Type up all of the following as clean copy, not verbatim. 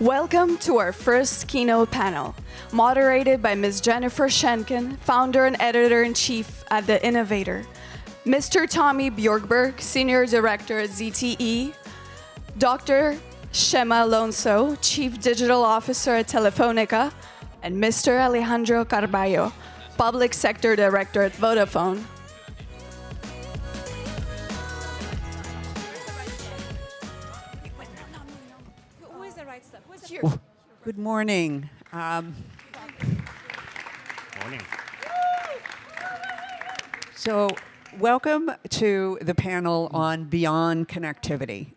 Welcome to our first keynote panel, moderated by Ms. Jennifer Schenker, founder and editor-in-chief at The Innovator, Mr. Tommy Bjorkberg, senior director at ZTE, Dr. Chema Alonso, chief digital officer at Telefónica, and Mr. Alejandro Carballo, public sector director at Vodafone. Good morning. Morning. So welcome to the panel on Beyond Connectivity.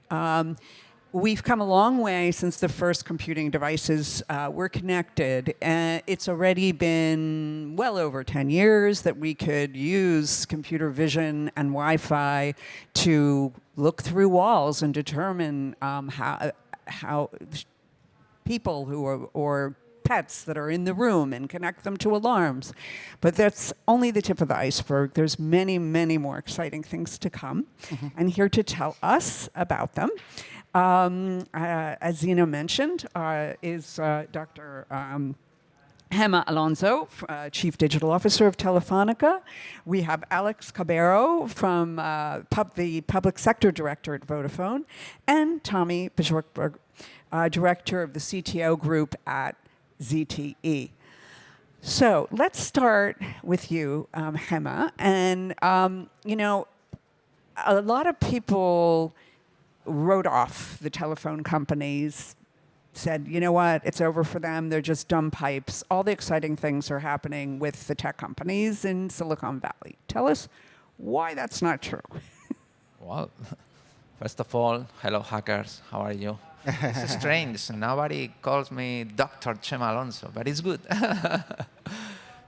We've come a long way since the first computing devices were connected. It's already been well over 10 years that we could use computer vision and Wi-Fi to look through walls and determine how people who are, or pets that are in the room and connect them to alarms. But that's only the tip of the iceberg. There's many, many more exciting things to come. And here to tell us about them, as Zina mentioned, is Dr. Chema Alonso, Chief Digital Officer of Telefónica. We have Alex Carballo from the Public Sector Director at Vodafone, and Tommy Bjorkberg, Director of the CTO Group at ZTE. So let's start with you, Chema. And, you know, a lot of people wrote off the telephone companies, said, you know what, it's over for them, they're just dumb pipes. All the exciting things are happening with the tech companies in Silicon Valley. Tell us why that's not true. Well, first of all, hello hackers, how are you? It's strange, nobody calls me Dr. Chema Alonso, but it's good.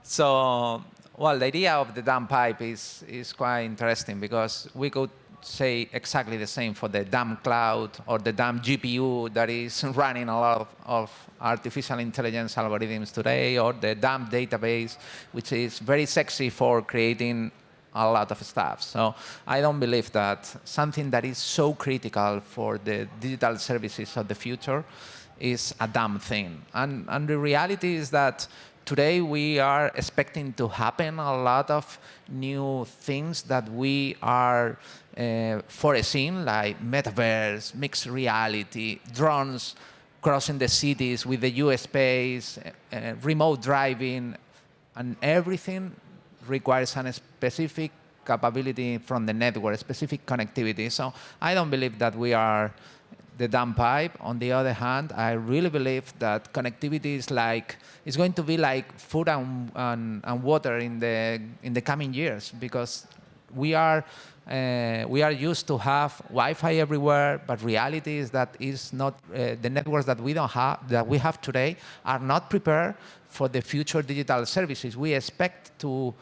So, well, the idea of the dumb pipe is quite interesting because we could say exactly the same for the dumb cloud or the dumb GPU that is running a lot of artificial intelligence algorithms today, or the dumb database, which is very sexy for creating a lot of stuff. So I don't believe that something that is so critical for the digital services of the future is a dumb thing. And the reality is that today we are expecting to happen a lot of new things that we are foreseeing, like metaverse, mixed reality, drones crossing the cities with the US space, remote driving, and everything requires a specific capability from the network, specific connectivity. So I don't believe that we are the dumb pipe. On the other hand, I really believe that connectivity is going to be like food and water in the coming years, because we are used to have Wi-Fi everywhere, but reality is that is not the networks that we have today are not prepared for the future digital services. We expect to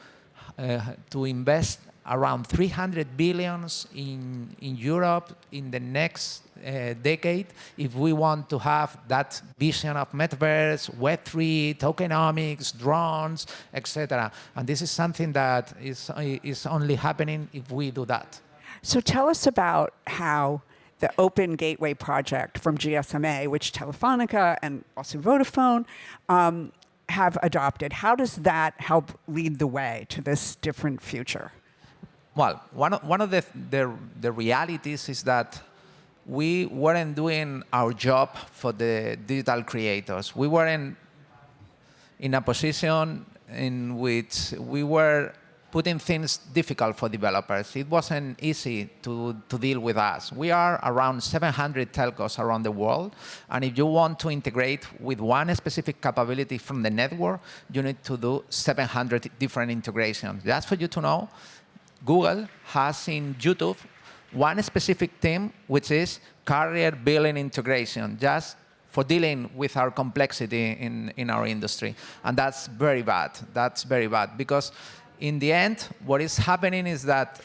invest around 300 billions in Europe in the next decade if we want to have that vision of metaverse, Web3, tokenomics, drones, etc. And this is something that is only happening if we do that. So tell us about how the Open Gateway project from GSMA, which Telefónica and also Vodafone have adopted. How does that help lead the way to this different future? Well, one of the realities is that we weren't doing our job for the digital creators. We weren't in a position in which we were putting things difficult for developers. It wasn't easy to deal with us. We are around 700 telcos around the world, and if you want to integrate with one specific capability from the network, you need to do 700 different integrations. Just for you to know, Google has in YouTube one specific team, which is carrier billing integration, just for dealing with our complexity in our industry. And that's very bad. That's very bad, because in the end, what is happening is that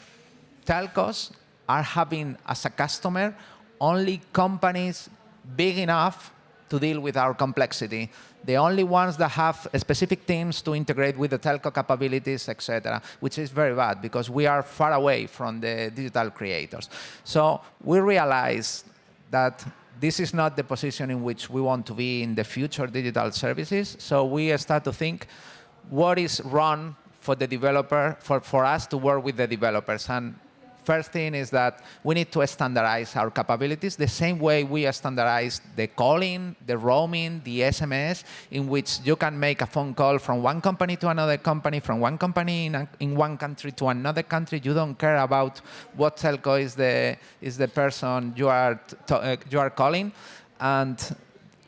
telcos are having as a customer only companies big enough to deal with our complexity. The only ones that have specific teams to integrate with the telco capabilities, etc., which is very bad because we are far away from the digital creators. So we realize that this is not the position in which we want to be in the future digital services. So we start to think what is wrong for the developer, for us to work with the developers. And first thing is that we need to standardize our capabilities the same way we standardize the calling, the roaming, the SMS, in which you can make a phone call from one company to another company, from one company in one country to another country. You don't care about what telco is the person you are calling. And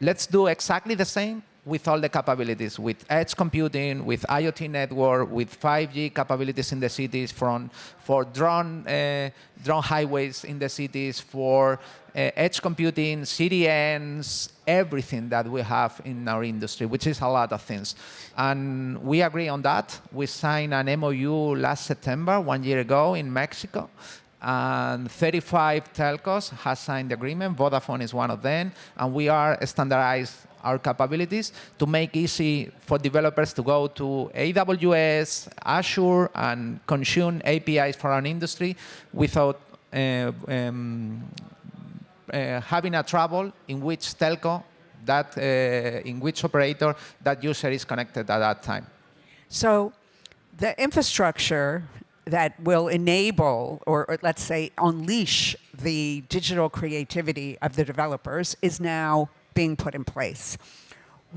let's do exactly the same with all the capabilities, with edge computing, with IoT network, with 5G capabilities in the cities, for drone highways in the cities, for edge computing, CDNs, everything that we have in our industry, which is a lot of things. And we agree on that. We signed an MOU last September, 1 year ago, in Mexico. And 35 telcos have signed the agreement. Vodafone is one of them. And we are standardized our capabilities to make easy for developers to go to AWS, Azure, and consume APIs for our industry without having a trouble in which telco, in which operator that user is connected at that time. So the infrastructure that will enable, or let's say unleash, the digital creativity of the developers is now being put in place.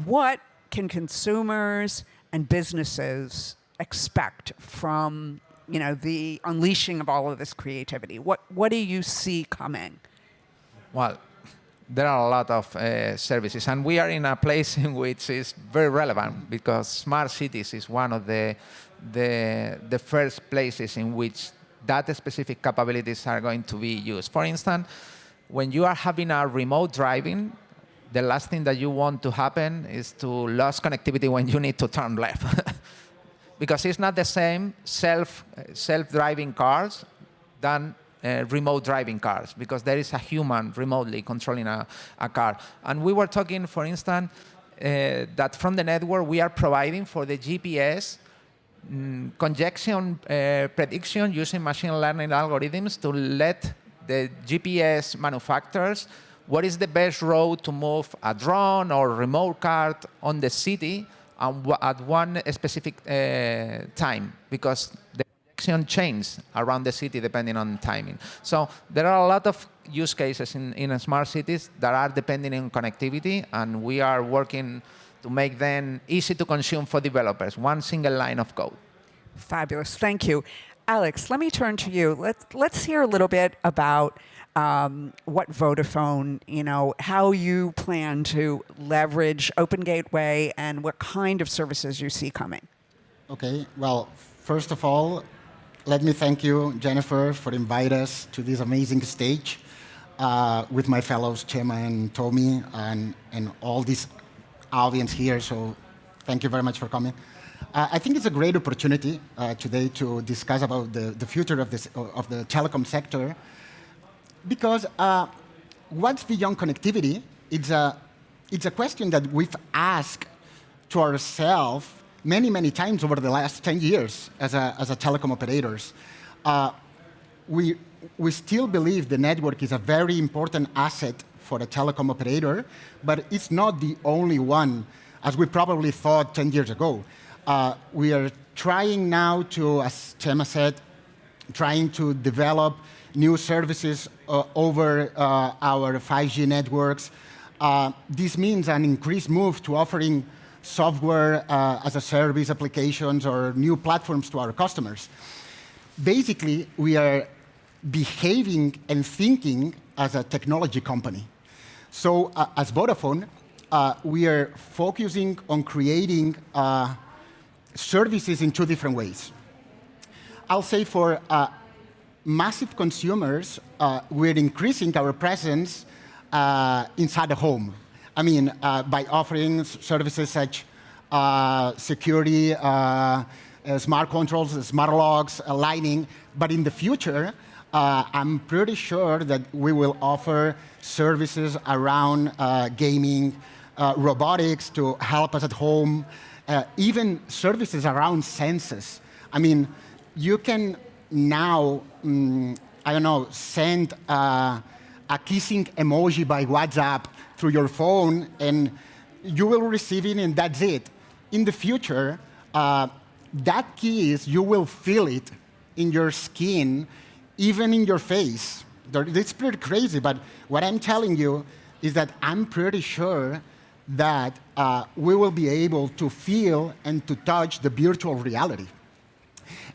What can consumers and businesses expect from the unleashing of all of this creativity? What do you see coming? Well, there are a lot of services, and we are in a place in which is very relevant because smart cities is one of the first places in which that specific capabilities are going to be used. For instance, when you are having a remote driving, the last thing that you want to happen is to lose connectivity when you need to turn left. Because it's not the same self-driving cars than remote driving cars, because there is a human remotely controlling a car. And we were talking, for instance, that from the network we are providing for the GPS conjunction prediction using machine learning algorithms to let the GPS manufacturers what is the best road to move a drone or remote car on the city at one specific time, because the projection changes around the city depending on timing. So there are a lot of use cases in smart cities that are depending on connectivity, and we are working to make them easy to consume for developers, one single line of code. Fabulous, thank you. Alex, let me turn to you. Let's hear a little bit about what Vodafone, how you plan to leverage Open Gateway and what kind of services you see coming. Okay, well, first of all, let me thank you, Jennifer, for inviting us to this amazing stage with my fellows, Chema and Tommy, and all this audience here. So thank you very much for coming. I think it's a great opportunity today to discuss about the future of the telecom sector, because what's beyond connectivity? It's a question that we've asked to ourselves many times over the last 10 years as a telecom operators. We still believe the network is a very important asset for a telecom operator, but it's not the only one, as we probably thought 10 years ago. We are trying now to, as Chema said, trying to develop new services over our 5G networks. This means an increased move to offering software as a service applications or new platforms to our customers. Basically, we are behaving and thinking as a technology company. So as Vodafone, we are focusing on creating services in two different ways. I'll say for massive consumers, we're increasing our presence inside the home. I mean, by offering services such security, smart controls, smart locks, lighting. But in the future, I'm pretty sure that we will offer services around gaming, robotics to help us at home, even services around senses. I mean, you can now, send a kissing emoji by WhatsApp through your phone, and you will receive it, and that's it. In the future, that kiss, you will feel it in your skin, even in your face. It's pretty crazy, but what I'm telling you is that I'm pretty sure that we will be able to feel and to touch the virtual reality.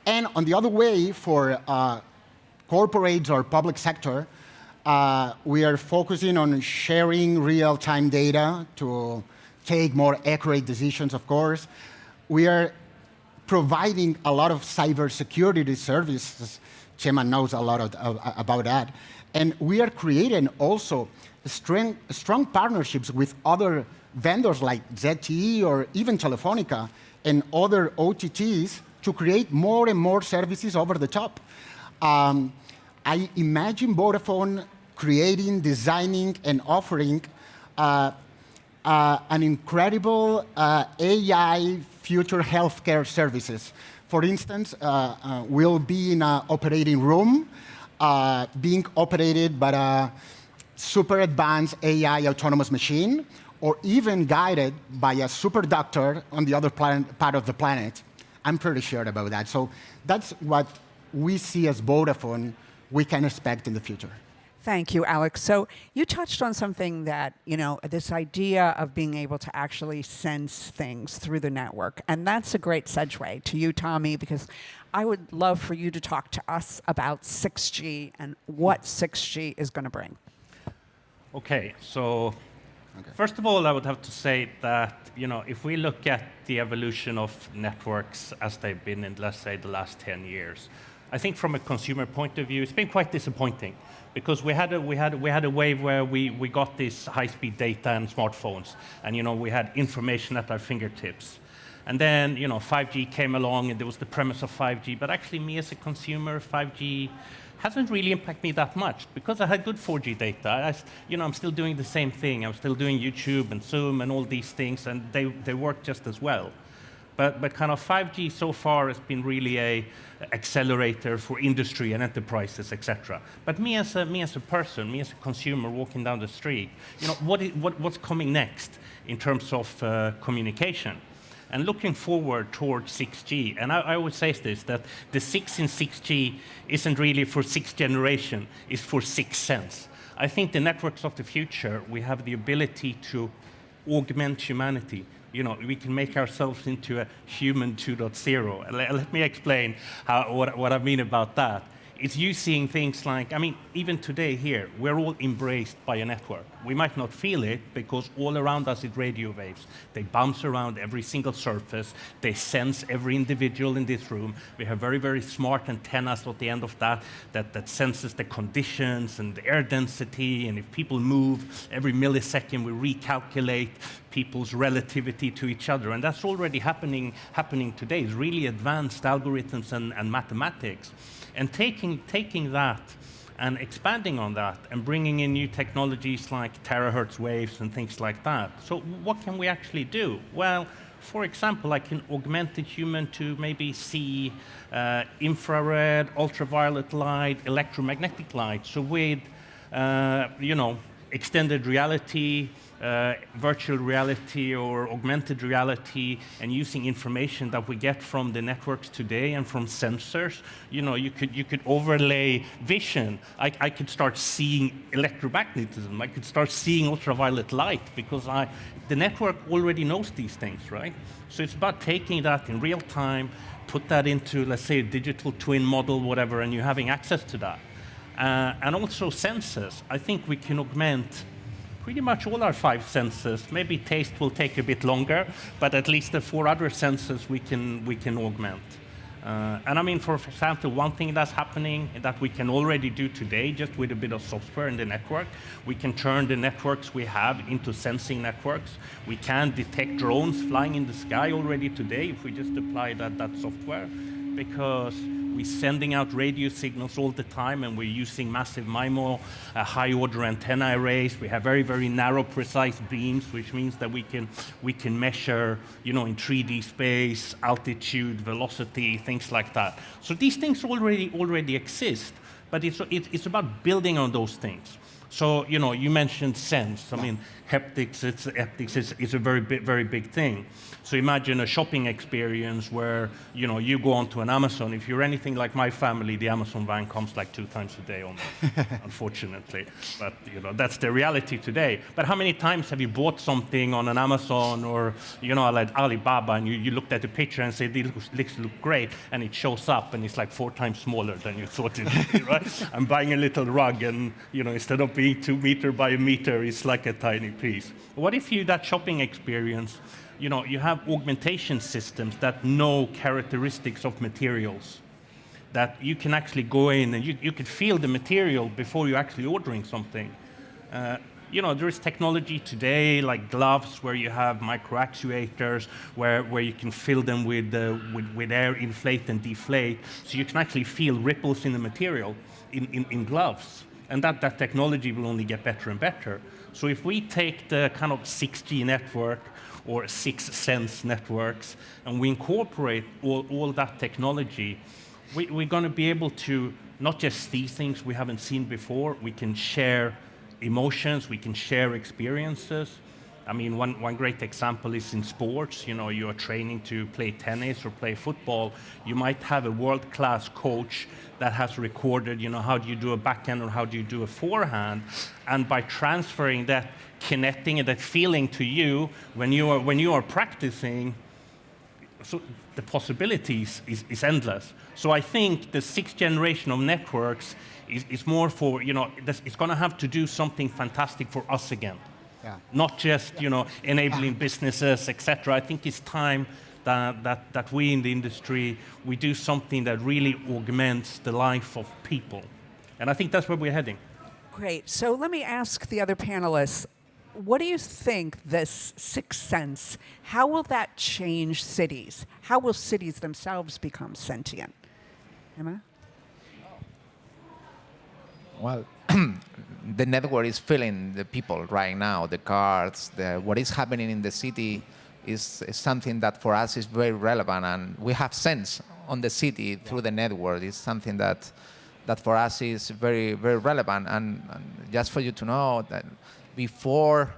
And on the other way, for corporates or public sector, we are focusing on sharing real-time data to take more accurate decisions, of course. We are providing a lot of cybersecurity services. Chema knows a lot about that. And we are creating also strong partnerships with other vendors like ZTE or even Telefónica and other OTTs to create more and more services over the top. I imagine Vodafone creating, designing, and offering an incredible AI future healthcare services. For instance, we'll be in an operating room being operated by a super advanced AI autonomous machine, or even guided by a super doctor on the other part of the planet. I'm pretty sure about that. So that's what we see as Vodafone we can expect in the future. Thank you, Alex. So you touched on something that, this idea of being able to actually sense things through the network. And that's a great segue to you, Tommy, because I would love for you to talk to us about 6G and what 6G is going to bring. Okay, so first of all, I would have to say that, if we look at the evolution of networks as they've been in, let's say, the last 10 years, I think from a consumer point of view, it's been quite disappointing. Because we had a wave where we got this high-speed data and smartphones, and we had information at our fingertips. And then 5G came along, and there was the premise of 5G. But actually, me as a consumer, 5G hasn't really impacted me that much because I had good 4G data. I'm still doing the same thing. I'm still doing YouTube and Zoom and all these things, and they work just as well. But kind of 5G so far has been really a accelerator for industry and enterprises, etc. But me as a person, me as a consumer walking down the street, what's coming next in terms of communication? And looking forward towards 6G, and I always say this, that the 6 in 6G isn't really for 6th generation, it's for 6th sense. I think the networks of the future, we have the ability to augment humanity. We can make ourselves into a human 2.0. Let me explain what I mean about that. It's using things like, even today here, we're all embraced by a network. We might not feel it because all around us is radio waves. They bounce around every single surface. They sense every individual in this room. We have very, very smart antennas at the end of that senses the conditions and the air density. And if people move, every millisecond we recalculate people's relativity to each other. And that's already happening today. It's really advanced algorithms and mathematics. And taking that and expanding on that and bringing in new technologies like terahertz waves and things like that. So what can we actually do? Well, for example, I can augment the human to maybe see infrared, ultraviolet light, electromagnetic light. So with, extended reality, virtual reality or augmented reality, and using information that we get from the networks today and from sensors, you could overlay vision. I could start seeing electromagnetism. I could start seeing ultraviolet light because the network already knows these things, right? So it's about taking that in real time, put that into, let's say, a digital twin model, whatever, and you're having access to that. And also sensors. I think we can augment pretty much all our 5 senses. Maybe taste will take a bit longer, but at least the 4 other senses we can augment. And for example, one thing that's happening that we can already do today, just with a bit of software in the network, we can turn the networks we have into sensing networks. We can detect drones flying in the sky already today if we just apply that software, because we're sending out radio signals all the time, and we're using massive MIMO, high-order antenna arrays. We have very, very narrow, precise beams, which means that we can measure, in 3D space, altitude, velocity, things like that. So these things already exist, but it's about building on those things. So, you mentioned sense. I mean, haptics is a very big thing. So imagine a shopping experience where, you go onto an Amazon. If you're anything like my family, the Amazon van comes like 2 times a day almost, unfortunately. But, that's the reality today. But how many times have you bought something on an Amazon or, like Alibaba, and you looked at the picture and said, this looks great, and it shows up, and it's like 4 times smaller than you thought it would be, right? I'm buying a little rug, and, instead of being 2 meters by a meter, it's like a tiny piece. What if that shopping experience, you have augmentation systems that know characteristics of materials, that you can actually go in and you can feel the material before you're actually ordering something. There is technology today like gloves where you have micro actuators where you can fill them with air, inflate and deflate, so you can actually feel ripples in the material in gloves. And that technology will only get better and better. So if we take the kind of 6G network or 6 sense networks and we incorporate all that technology, we're going to be able to not just see things we haven't seen before, we can share emotions, we can share experiences. I mean, one great example is in sports. You're training to play tennis or play football. You might have a world-class coach that has recorded, how do you do a backhand or how do you do a forehand, and by transferring that kinetic and that feeling to you when you are practicing, so the possibilities is endless. So I think the 6th generation of networks is more for, it's going to have to do something fantastic for us again. Yeah. Not just, enabling businesses, etc. I think it's time that we in the industry, we do something that really augments the life of people. And I think that's where we're heading. Great. So let me ask the other panelists, what do you think this 6th sense, how will that change cities? How will cities themselves become sentient? Emma? Well, the network is filling the people right now, the cars, what is happening in the city is something that for us is very relevant, and we have sense on the city through the network. It's something that for us is very, very relevant. And just for you to know that before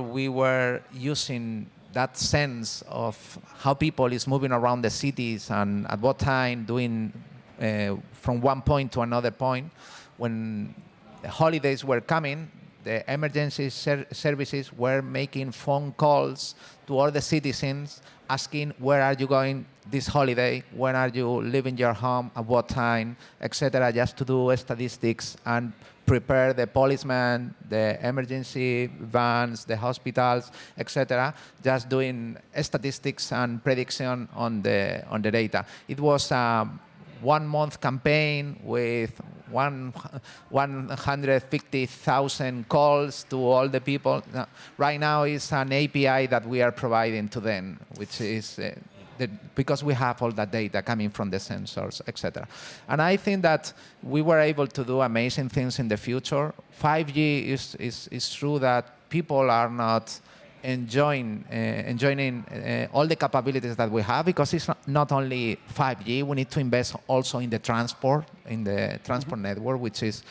we were using that sense of how people is moving around the cities and at what time doing from one point to another point, when the holidays were coming, the emergency services were making phone calls to all the citizens asking, where are you going this holiday? When are you leaving your home? At what time? Etc. Just to do statistics and prepare the policemen, the emergency vans, the hospitals, etc. Just doing statistics and prediction on the data. It was a 1-month campaign with 150,000 calls to all the people. Right now it's an API that we are providing to them, which is because we have all that data coming from the sensors, etc. And I think that we were able to do amazing things in the future. 5G is true that people are not enjoying all the capabilities that we have, because it's not only 5G. We need to invest also in the transport, network, which is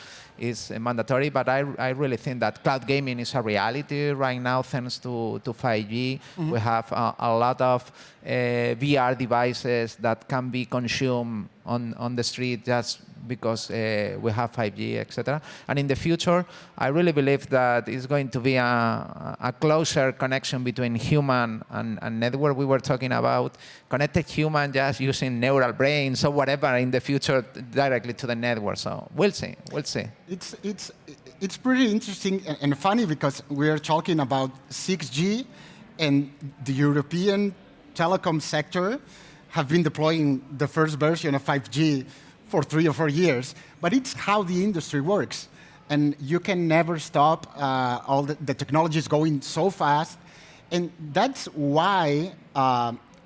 mandatory. But I really think that cloud gaming is a reality right now thanks to 5G. We have a lot of VR devices that can be consumed on the street just because we have 5G, etc. And in the future, I really believe that it's going to be a closer connection between human and network. We were talking about connected human just using neural brains or whatever in the future directly to the network. So we'll see. It's pretty interesting and funny because we're talking about 6G, and the European telecom sector have been deploying the first version of 5G for 3 or 4 years, but it's how the industry works. And you can never stop. All the technology is going so fast. And that's why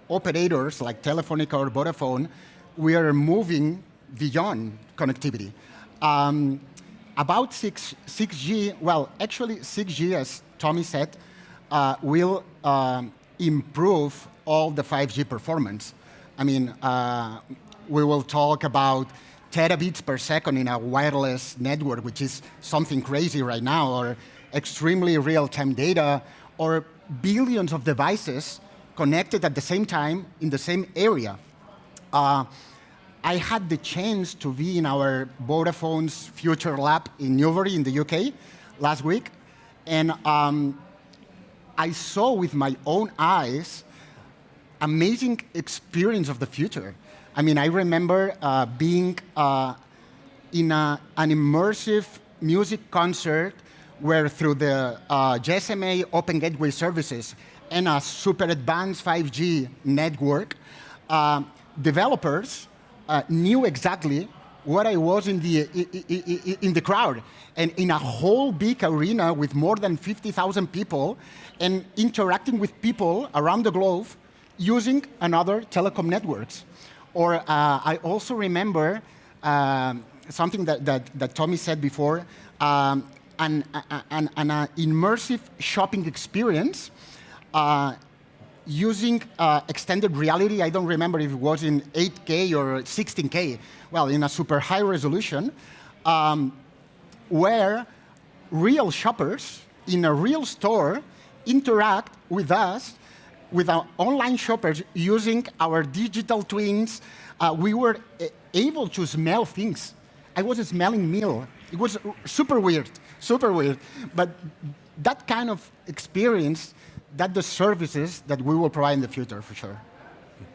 operators like Telefónica or Vodafone, we are moving beyond connectivity. About 6G, well, actually 6G, as Tommy said, will improve all the 5G performance. I mean, we will talk about terabits per second in a wireless network, which is something crazy right now, or extremely real-time data, or billions of devices connected at the same time in the same area. I had the chance to be in our Vodafone's Future Lab in Newbury in the UK last week, and I saw with my own eyes amazing experience of the future. I mean, I remember being in an immersive music concert where through the GSMA Open Gateway Services and a super advanced 5G network, developers knew exactly what I was in the crowd, and in a whole big arena with more than 50,000 people, and interacting with people around the globe using another telecom networks. Or I also remember something that Tommy said before, an immersive shopping experience using extended reality. I don't remember if it was in 8K or 16K, well, in a super high resolution, where real shoppers in a real store interact with us, with our online shoppers using our digital twins. We were able to smell things. I was smelling meal. It was super weird, super weird. But that kind of experience, that's the services that we will provide in the future, for sure.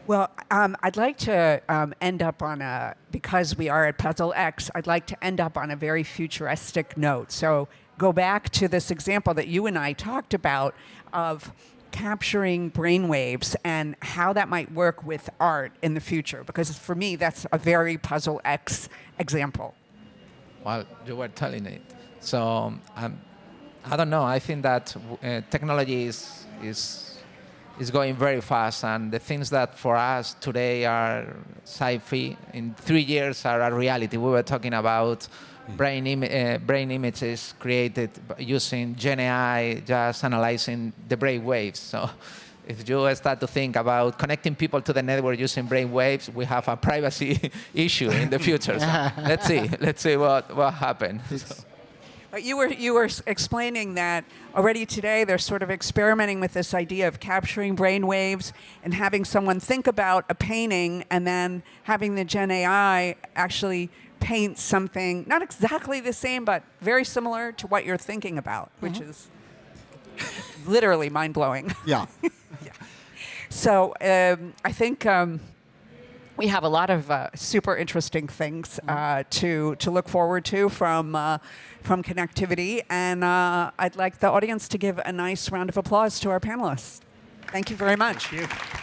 Well, I'd like to end up on because we are at Puzzle X, I'd like to end up on a very futuristic note. So go back to this example that you and I talked about of capturing brainwaves and how that might work with art in the future, because for me, that's a very Puzzle X example. Well, you were telling it. So I don't know. I think that technology is going very fast, and the things that for us today are sci-fi, in 3 years are a reality. We were talking about brain images created using Gen AI, just analyzing the brain waves. So if you start to think about connecting people to the network using brain waves, we have a privacy issue in the future. So let's see what happens. You were explaining that already today they're sort of experimenting with this idea of capturing brain waves and having someone think about a painting and then having the Gen AI actually paint something, not exactly the same, but very similar to what you're thinking about, which is literally mind-blowing. Yeah. Yeah. So I think we have a lot of super interesting things to look forward to from connectivity, and I'd like the audience to give a nice round of applause to our panelists. Thank you very much. Thank you.